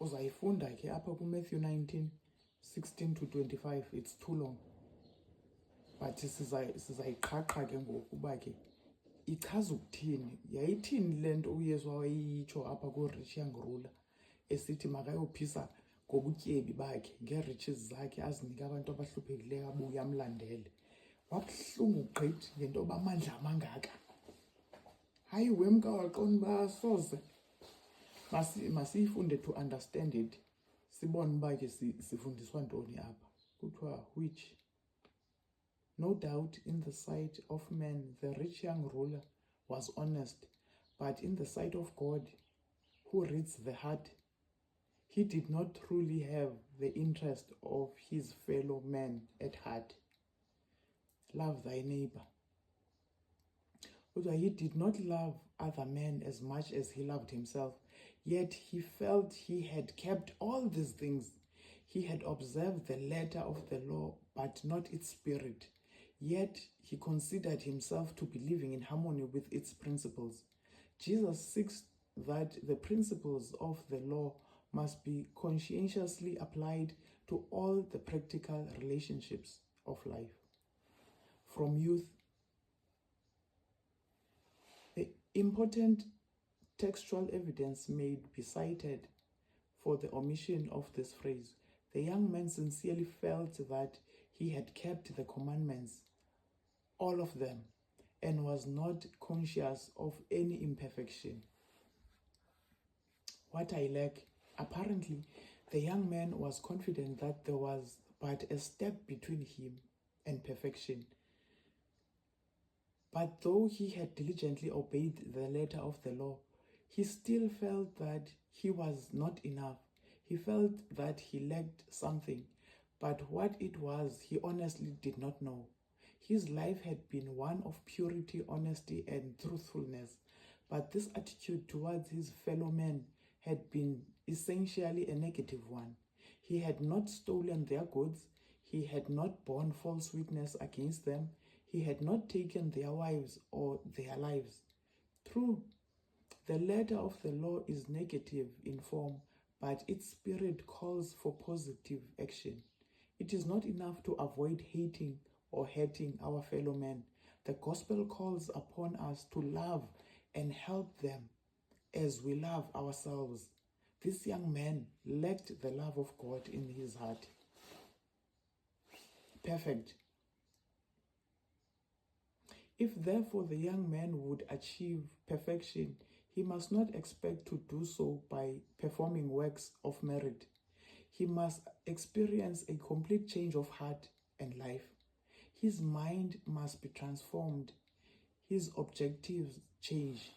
uzayifunda ke apha kuMatthew 19:16-25. It's too long, but sizayiqhaqha ke ngokuba ke ichaza ukuthini. Yayithini le nto uYesu wayeyitsho apha ku-rich young ruler esithi makayophisa ngobutyebi bakhe, ngee-riches zakhe, azinike abantu abahluphekileyo abuye amlandele. Wabuhlungu gqithi ngento yoba amandla amangaka. Hayi, wemka waqonda uba soze masiyifunde to understand it, sibone uba ke sifundiswa ntoni apha. Kuthiwa which no doubt in the sight of men the rich young ruler was honest, but in the sight of God, who reads the heart, he did not truly have the interest of his fellow man at heart. Love thy neighbor. He did not love other men as much as he loved himself, yet he felt he had kept all these things. He had observed the letter of the law, but not its spirit. Yet he considered himself to be living in harmony with its principles. Jesus seeks that the principles of the law must be conscientiously applied to all the practical relationships of life. From youth, the important textual evidence may be cited for the omission of this phrase. The young man sincerely felt that he had kept the commandments, all of them, and was not conscious of any imperfection. What I lack, apparently, the young man was confident that there was but a step between him and perfection. But though he had diligently obeyed the letter of the law, he still felt that he was not enough. He felt that he lacked something, but what it was, he honestly did not know. His life had been one of purity, honesty, and truthfulness, but this attitude towards his fellow men had been essentially a negative one. He had not stolen their goods. He had not borne false witness against them. He had not taken their wives or their lives. True, the letter of the law is negative in form, but its spirit calls for positive action. It is not enough to avoid hating or hurting our fellow men. The gospel calls upon us to love and help them as we love ourselves. This young man lacked the love of God in his heart. Perfect. If therefore the young man would achieve perfection, he must not expect to do so by performing works of merit. He must experience a complete change of heart and life. His mind must be transformed, his objectives change,